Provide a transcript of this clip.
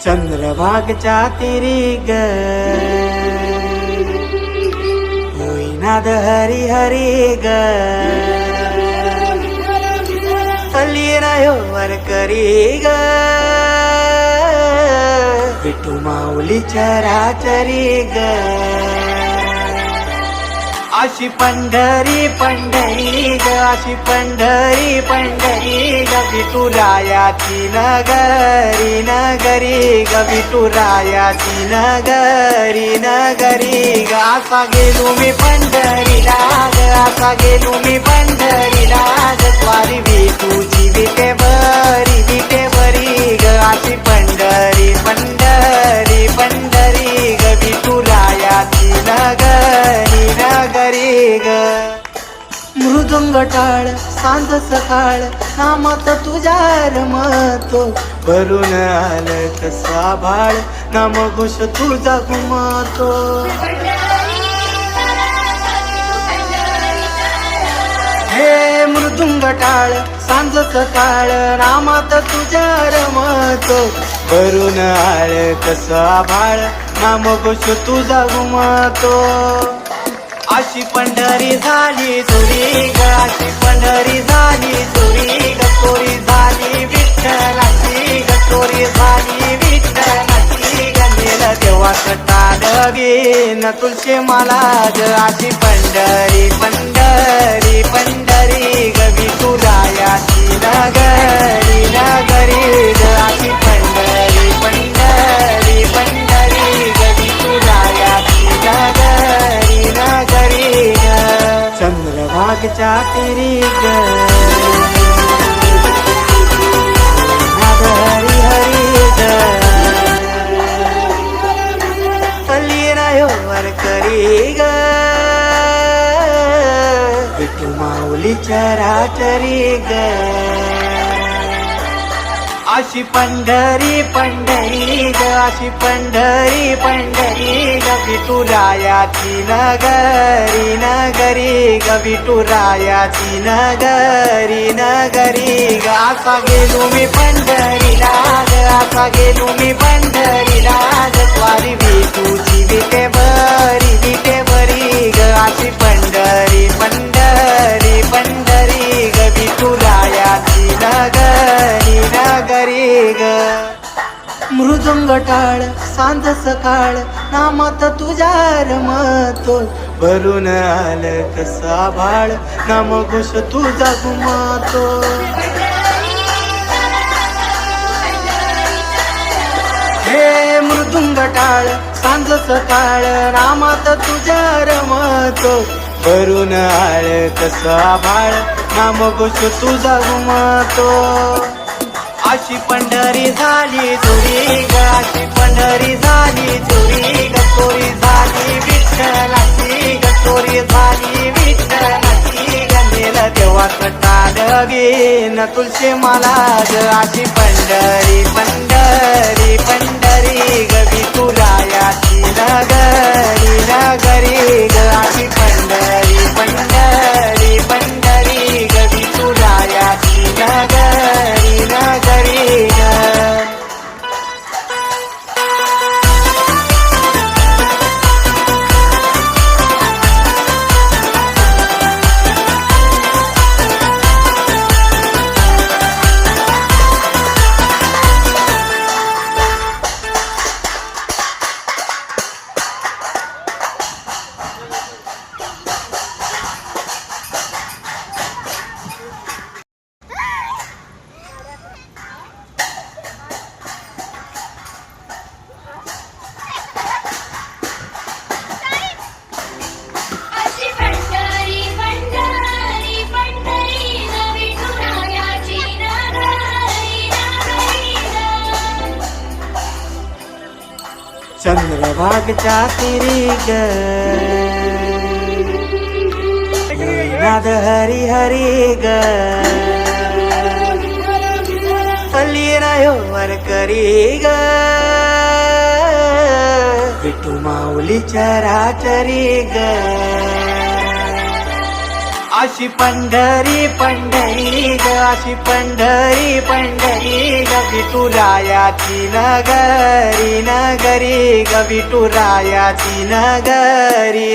चंद्रभागच्या तिरी ग होईनाद हरी हरी ग रायो वर करी ग विठू माऊली चराचरी ग अशी पंढरी पंढरी ग अशी पंढरी पंढरी ग विठुरायाची नगरी नगरी ग विठुरायाची नगरी नगरी ग असा गेलो मी पंढरीला ग असा गेलो मी पंढरीला ग स्वारी विठूची विटे बरी ग अशी पंढरी पंढरी पंढरी ग विठुरायाची नगरी नगरी ग मृदुंग टाळ सांज सकाळ नामात तुझ्या रमतो भरून आलं कसा भाळ नाम घोष तुझा घुमतो हे मृदुंग टाळ सांज सकाळ नामात तुझ्या रमतो भरून आलं कसा भाळ नाम घोष तुझा घुमतो अशी पंढरी झाली चोरी ग अशी पंढरी झाली चोरी ग चोरी झाली विठ्ठलाची ग चोरी झाली विठ्ठलाची ग नेलं देवा कटाडगी न तुलसी मला ग अशी पंढरी पंढरी पंढरी ग विठुरायाची नगरी नगरी ग अशी पंढरी पंढरी पंढरी ग विठुरायाची नगरी नगरी ग चंद्रभागच्या तिरी ग हरी हरी ग रायो वर करी ग विठू माऊली चराचरी ग अशी पंढरी पंढरी ग अशी पंढरी पंढरी ग विठुरायाची नगरी नगरी ग विठुरायाची नगरी नगरी ग असा गेलो मी पंढरीला ग असा गेलो मी पंढरीला ग स्वारी विठूची विटे बरी ग अशी पंढरी पंढरी पंढरी ग विठुरायाची नगरी नगरी ग मृदुंग टाळ सांज सकाळ नामात तुझ्या रमतो भरून आलं कसा भाळ नाम घोष तुझा घुमतो हे मृदुंग टाळ सांज सकाळ नामात तुझ्या रमतो भरून आलं कसा भाळ नाम घोष तुझा घुमतो अशी पंढरी झाली चोरी ग अशी पंढरी झाली चोरी ग चोरी झाली विठ्ठलाची ग चोरी झाली विठ्ठलाची ग नेलं देवा कटाडगी न तुलसी मला ग अशी पंढरी पंढरी पंढरी ग विठुरायाची नगरी नगरी ग अशी पंढरी पंढरी पंढरी ग विठुरायाची नगरी नगरी ग चंद्रभागच्या तिरी ग नाद हरी हरी ग रायो वर करी ग विठू माऊली चराचरी ग अशी पंढरी पंढरी ग अशी पंढरी पंढरी ग विठुरायाची नगरी नगरी ग विठुरायाची नगरी